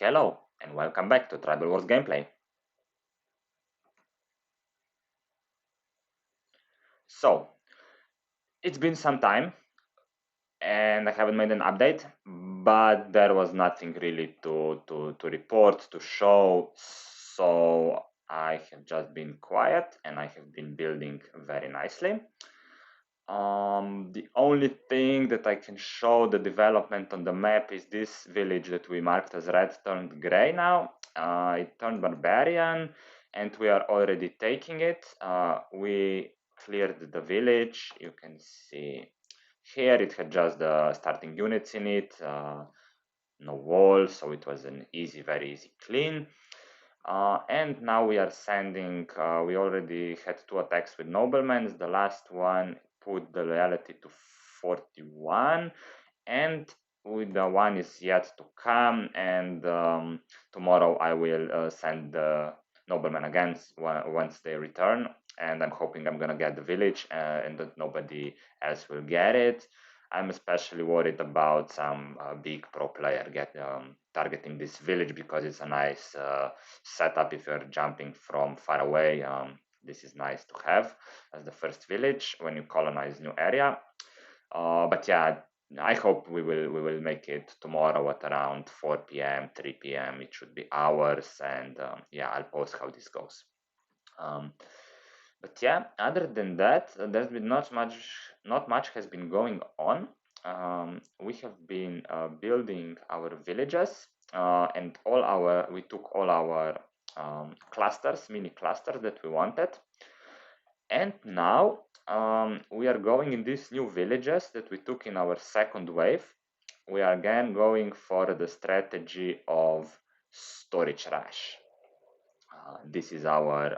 Hello and welcome back to Tribal Wars gameplay. So, it's been some time and I haven't made an update, but there was nothing really to report, to show, so I have just been quiet and I have been building very nicely. The only thing that I can show the development on the map is this village that we marked as red turned gray now. It turned barbarian and we are already taking it. We cleared the village. You can see here it had just the starting units in it, no walls, so it was an easy, very easy clean. And now we are sending, we already had 2 attacks with noblemen. The last one put the loyalty to 41, and with the one is yet to come, and tomorrow I will send the noblemen again once they return, and I'm hoping I'm gonna get the village and that nobody else will get it. I'm especially worried about some big pro player targeting this village because it's a nice setup if you're jumping from far away. This is nice to have as the first village when you colonize new area. But yeah, I hope we will make it tomorrow at around 4 p.m., 3 p.m. It should be ours, and yeah, I'll post how this goes. But yeah, other than that, there's been not much has been going on. We have been building our villages, and we took all our clusters, mini clusters that we wanted, and now we are going in these new villages that we took in our second wave. We are again going for the strategy of storage rush. This is our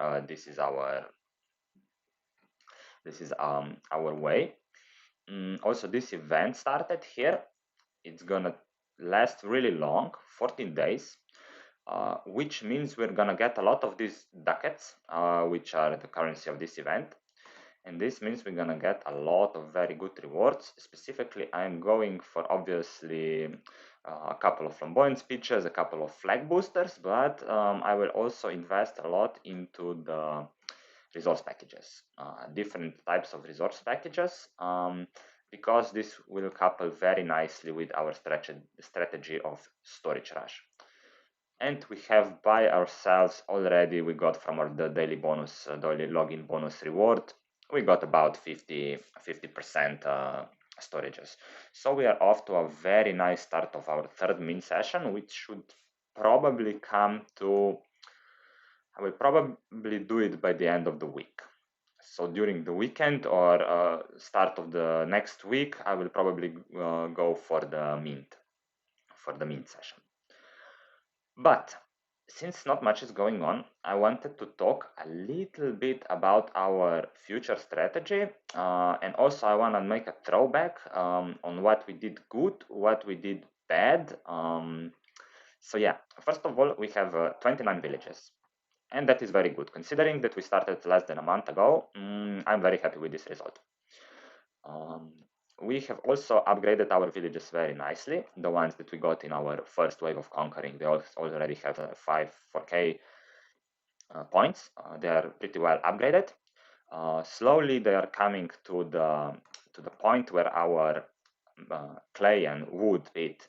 way. Also, this event started here. It's gonna last really long, 14 days, which means we're gonna get a lot of these ducats, which are the currency of this event. And this means we're gonna get a lot of very good rewards. Specifically, I'm going for obviously a couple of flamboyant speeches, a couple of flag boosters, but I will also invest a lot into the resource packages, different types of resource packages, because this will couple very nicely with our strategy of storage rush. And we have by ourselves already, we got from the daily bonus, daily login bonus reward, we got about 50% storages. So we are off to a very nice start of our third min session, which should probably come to, I will probably do it by the end of the week. So during the weekend or start of the next week, I will probably go for the mint session. But since not much is going on, I wanted to talk a little bit about our future strategy, and also I want to make a throwback on what we did good, what we did bad. So yeah, first of all, we have 29 villages. And that is very good. Considering that we started less than a month ago, I'm very happy with this result. We have also upgraded our villages very nicely. The ones that we got in our first wave of conquering, they already have 4K points. They are pretty well upgraded. Slowly they are coming to the point where our clay and wood pit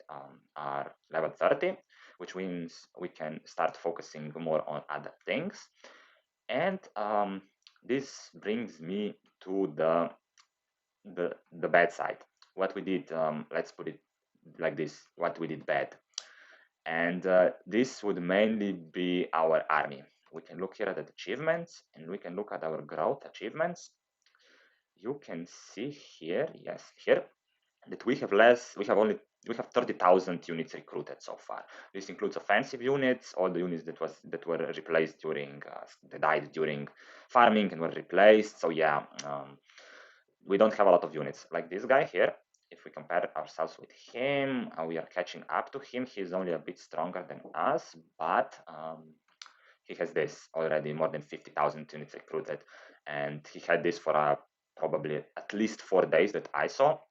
are level 30, which means we can start focusing more on other things. And this brings me to the bad side. What we did, let's put it like this, what we did bad. And this would mainly be our army. We can look here at the achievements and we can look at our growth achievements. You can see here, yes, here, that we have 30,000 units recruited so far. This includes offensive units, all the units that were replaced during, that died during farming and were replaced. So yeah, we don't have a lot of units. Like this guy here, if we compare ourselves with him, we are catching up to him. He's only a bit stronger than us, but he has this already, more than 50,000 units recruited. And he had this for probably at least 4 days that I saw,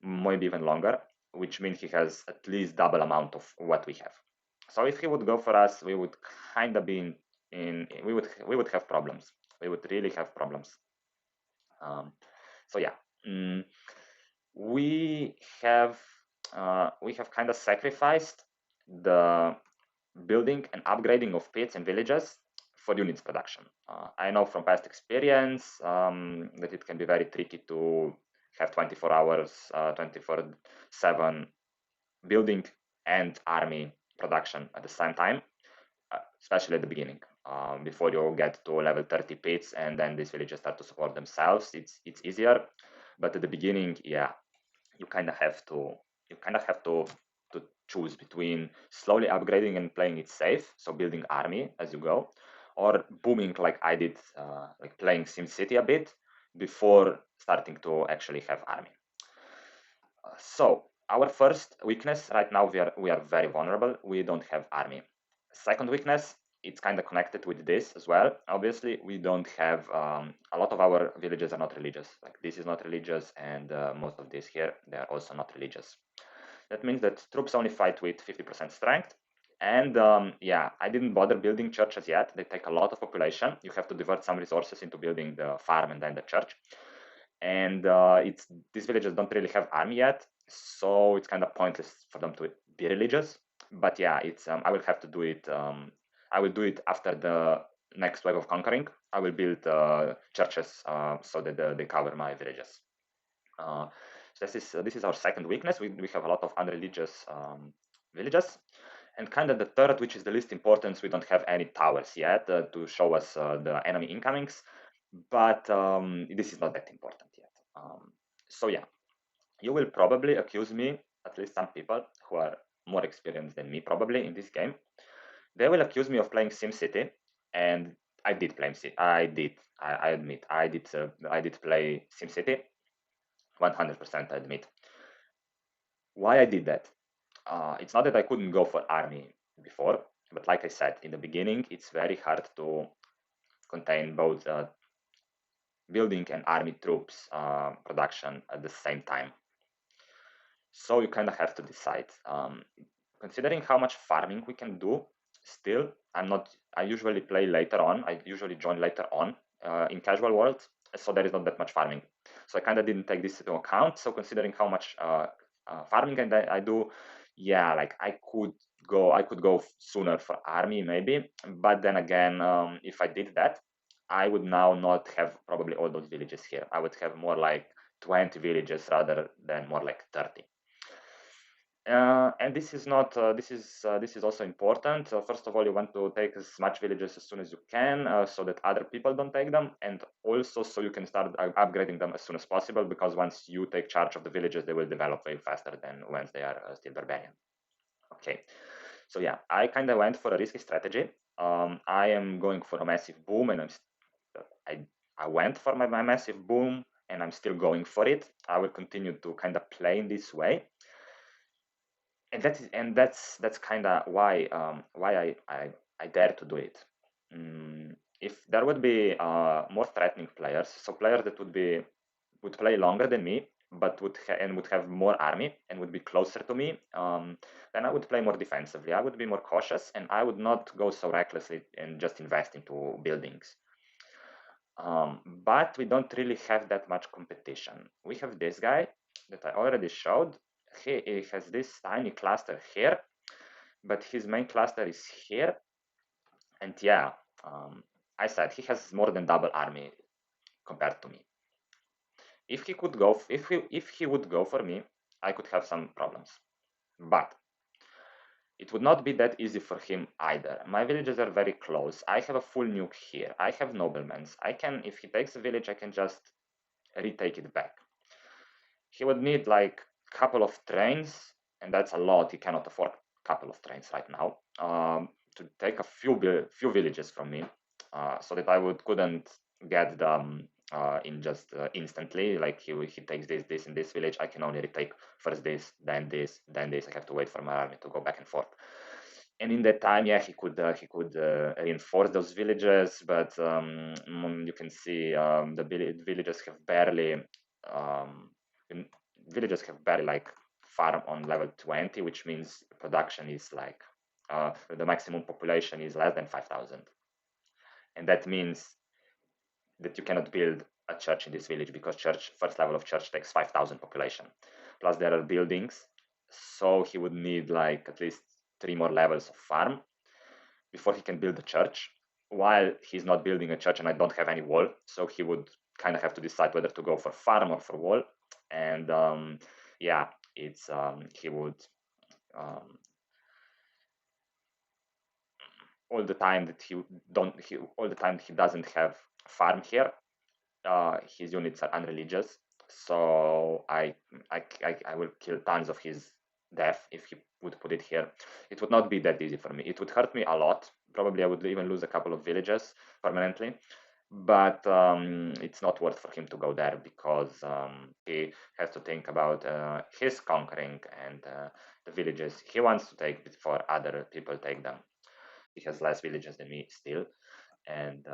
maybe even longer, which means he has at least double amount of what we have. So if he would go for us, we would kind of be we would have problems. We would really have problems. So yeah, mm, we have kind of sacrificed the building and upgrading of pits and villages for units production. I know from past experience that it can be very tricky to have 24 hours, 24/7 building and army production at the same time, especially at the beginning. Before you get to level 30 pits and then these villages start to support themselves, it's easier. But at the beginning, yeah, you kind of have to choose between slowly upgrading and playing it safe, so building army as you go, or booming like I did, like playing SimCity a bit before starting to actually have army. So our first weakness right now, we are very vulnerable. We don't have army. Second weakness, it's kind of connected with this as well. Obviously, we don't have a lot of our villages are not religious. Like this is not religious, and most of these here they are also not religious. That means that troops only fight with 50% strength. And yeah, I didn't bother building churches yet. They take a lot of population. You have to divert some resources into building the farm and then the church. And it's these villages don't really have army yet, so it's kind of pointless for them to be religious. But yeah, it's I will have to do it. I will do it after the next wave of conquering. I will build churches so that they cover my villages. So this is our second weakness. We have a lot of unreligious villages. And kind of the third, which is the least important, we don't have any towers yet to show us the enemy incomings. But this is not that important yet. So yeah, you will probably accuse me, at least some people who are more experienced than me probably in this game. They will accuse me of playing SimCity, and I did play SimCity. I admit. I did play SimCity. 100% I admit. Why I did that? It's not that I couldn't go for army before, but like I said in the beginning, it's very hard to contain both building and army troops production at the same time. So you kind of have to decide. Considering how much farming we can do, still, I usually play later on. I usually join later on in casual world, so there is not that much farming. So I kind of didn't take this into account. So considering how much farming I do, yeah, like I could go sooner for army maybe. But then again, if I did that, I would now not have probably all those villages here. I would have more like 20 villages rather than more like 30. And this is not this is also important. First of all, you want to take as much villages as soon as you can, so that other people don't take them, and also so you can start upgrading them as soon as possible. Because once you take charge of the villages, they will develop way faster than once they are still barbarian. Okay, so yeah, I kind of went for a risky strategy. I am going for a massive boom, and I I went for my massive boom, and I'm still going for it. I will continue to kind of play in this way, and that's kind of why I dare to do it. If there would be more threatening players, so players that would play longer than me, but would have more army and would be closer to me, then I would play more defensively. I would be more cautious, and I would not go so recklessly and just invest into buildings. But we don't really have that much competition. We have this guy that I already showed. He has this tiny cluster here, but his main cluster is here. And yeah, I said he has more than double army compared to me. If he would go for me, I could have some problems. But it would not be that easy for him either. My villages are very close. I have a full nuke here. I have noblemen. If he takes a village, I can just retake it back. He would need like a couple of trains, and that's a lot. He cannot afford a couple of trains right now to take a few villages from me, so that I couldn't get them in just instantly. Like he takes this and this village. I can only retake first this, then this, then this. I have to wait for my army to go back and forth. And in that time, yeah, he could reinforce those villages, but you can see the villages have barely um, like farm on level 20, which means production is like the maximum population is less than 5,000. And that means that you cannot build a church in this village because first level of church takes 5,000 population. Plus there are buildings, so he would need like at least 3 more levels of farm before he can build a church. While he's not building a church and I don't have any wall, so he would kind of have to decide whether to go for farm or for wall. And yeah, it's he would um, all the time that all the time he doesn't have farm here, his units are unreligious, so I will kill tons of his death if he would put it here. It would not be that easy for me. It would hurt me a lot. Probably I would even lose a couple of villages permanently, but it's not worth for him to go there because he has to think about his conquering and the villages he wants to take before other people take them. He has less villages than me still, and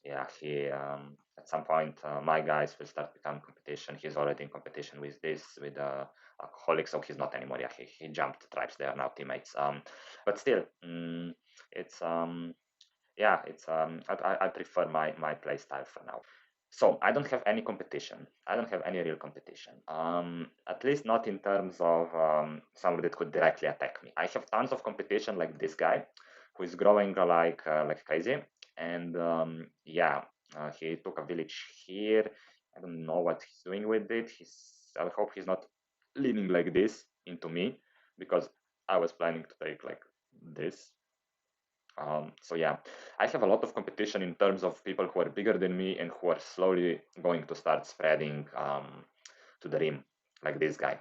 yeah, he at some point my guys will start become competition. He's already in competition with alcoholic, so he's not anymore. Yeah, he jumped tribes. They are now teammates. But still, it's yeah, it's I prefer my play style for now. So I don't have any competition. I don't have any real competition. At least not in terms of somebody that could directly attack me. I have tons of competition like this guy, who is growing like crazy. And yeah, he took a village here. I don't know what he's doing with it. I hope he's not leaning like this into me, because I was planning to take like this. So yeah, I have a lot of competition in terms of people who are bigger than me and who are slowly going to start spreading to the rim, like this guy.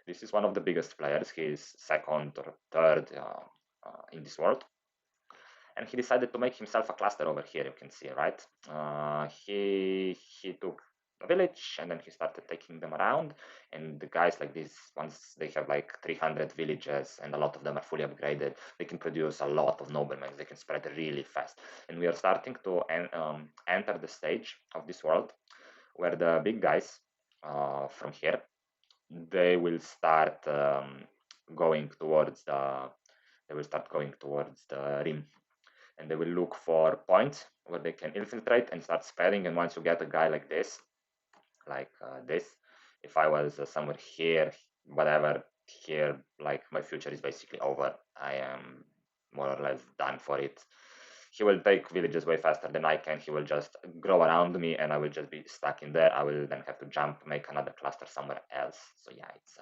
This is one of the biggest players. He is second or third in this world. And he decided to make himself a cluster over here, you can see, right? He took a village and then he started taking them around, and the guys like this, once they have like 300 villages and a lot of them are fully upgraded, they can produce a lot of noblemen. They can spread really fast, and we are starting to enter the stage of this world where the big guys from here, they will start going towards the rim, and they will look for points where they can infiltrate and start spreading. And once you get a guy like this, if I was somewhere here, whatever, here, like my future is basically over. I am more or less done for it. He will take villages way faster than I can. He will just grow around me and I will just be stuck in there. I will then have to jump, make another cluster somewhere else. So yeah, it's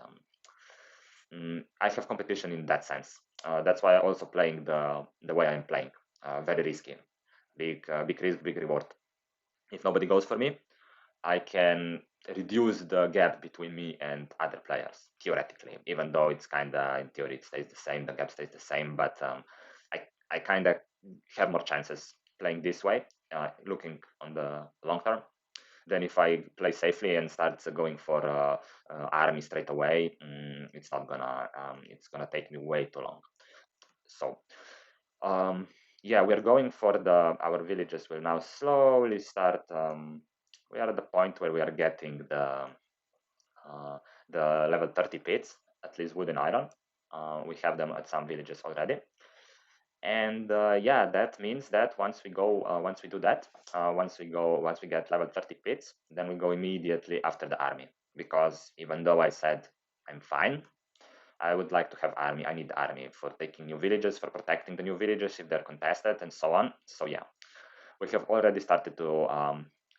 I have competition in that sense. That's why I'm also playing the way I'm playing. Very risky, big risk, big reward. If nobody goes for me, I can reduce the gap between me and other players theoretically. Even though it's kind of in theory it stays the same, the gap stays the same. But I kind of have more chances playing this way, looking on the long term, than if I play safely and start going for army straight away. It's not gonna it's gonna take me way too long. So yeah, we're going for our villages will now slowly start. We are at the point where we are getting the level 30 pits, at least wood and iron. We have them at some villages already. And yeah, that means that once we do that, once we get level 30 pits, then we go immediately after the army. Because even though I said I'm fine, I would like to have army. I need army for taking new villages, for protecting the new villages if they're contested, and so on. So yeah, we have already started to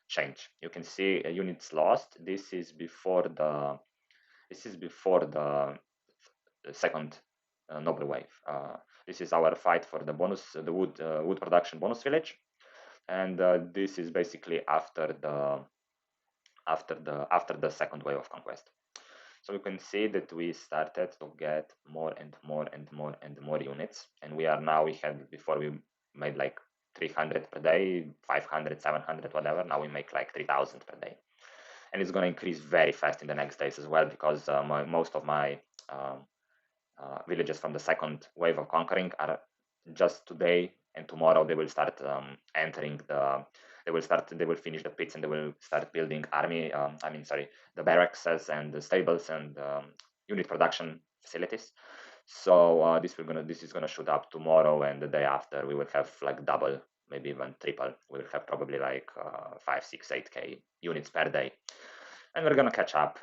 change. You can see units lost. This is before the second noble wave. This is our fight for the bonus, the wood production bonus village, and this is basically after the second wave of conquest. So you can see that we started to get more and more and more and more units, and we had before we made like 300 per day, 500, 700, whatever. Now we make like 3,000 per day, and it's going to increase very fast in the next days as well, because most of my villages from the second wave of conquering are just today and tomorrow. They will start entering they will finish the pits and they will start building the barracks and the stables and unit production facilities. So this is gonna shoot up tomorrow, and the day after we will have like double, maybe even triple. We'll have probably like 5, 6, 8K units per day, and we're gonna catch up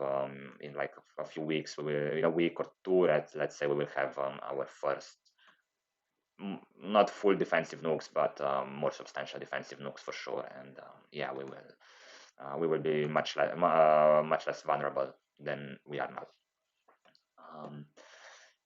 in like a few weeks. We will, in a week or two. Let's say we will have our first, not full defensive nukes, but more substantial defensive nukes for sure. And yeah, we will be much less vulnerable than we are now. Um,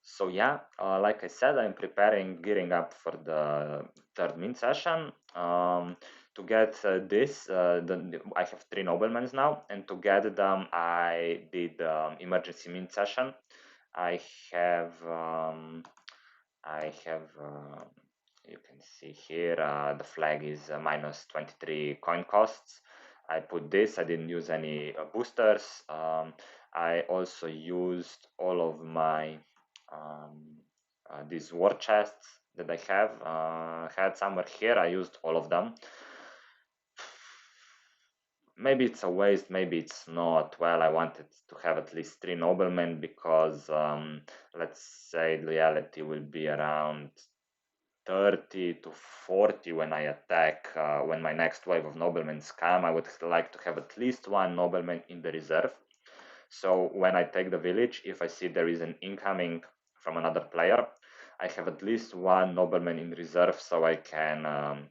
so yeah, like I said, I'm preparing, gearing up for the third mint session. To get I have 3 noblemen now, and to get them, I did emergency mint session. I have, you can see here, the flag is minus 23 coin costs. I put this, I didn't use any boosters. I also used all of my these war chests that I have had somewhere here. I used all of them. Maybe it's a waste, maybe it's not. Well, I wanted to have at least 3 noblemen because let's say loyalty will be around 30 to 40 when I attack. When my next wave of noblemen come, I would like to have at least 1 nobleman in the reserve. So when I take the village, if I see there is an incoming from another player, I have at least 1 nobleman in reserve, so I can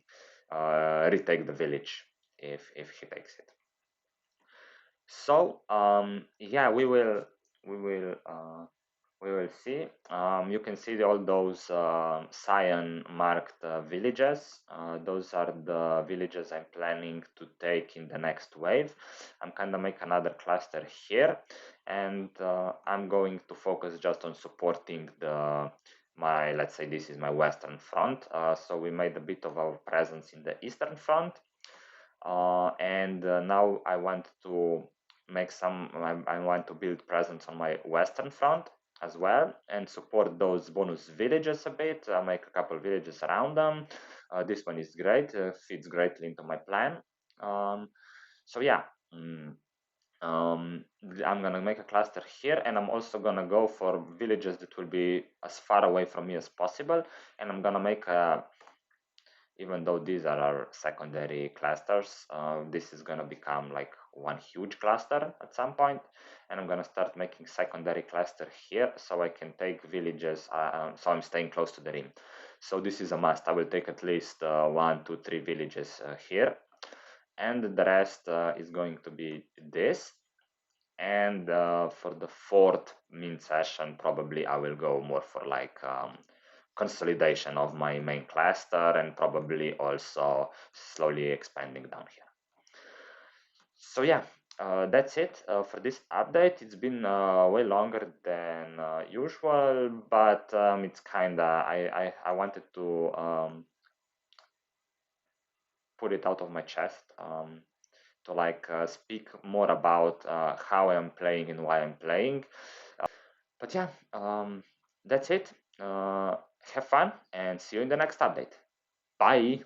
retake the village if he takes it. So yeah, we will see. You can see all those cyan marked villages. Those are the villages I'm planning to take in the next wave. I'm kind of make another cluster here, and I'm going to focus just on supporting let's say this is my western front. So we made a bit of our presence in the eastern front. And now I want to I want to build presence on my western front as well and support those bonus villages a bit. I'll make a couple villages around them. This one is great, fits greatly into my plan. So yeah, I'm gonna make a cluster here, and I'm also gonna go for villages that will be as far away from me as possible, and I'm gonna make a, even though these are our secondary clusters, this is going to become like one huge cluster at some point, and I'm going to start making secondary cluster here so I can take villages, so I'm staying close to the rim. So this is a must. I will take at least 1, 2, 3 villages here, and the rest is going to be this. And for the fourth mint session, probably I will go more for like consolidation of my main cluster and probably also slowly expanding down here. So yeah, that's it for this update. It's been way longer than usual, but it's kind of, I wanted to put it out of my chest, to like speak more about how I'm playing and why I'm playing. But yeah, that's it. Have fun and see you in the next update. Bye.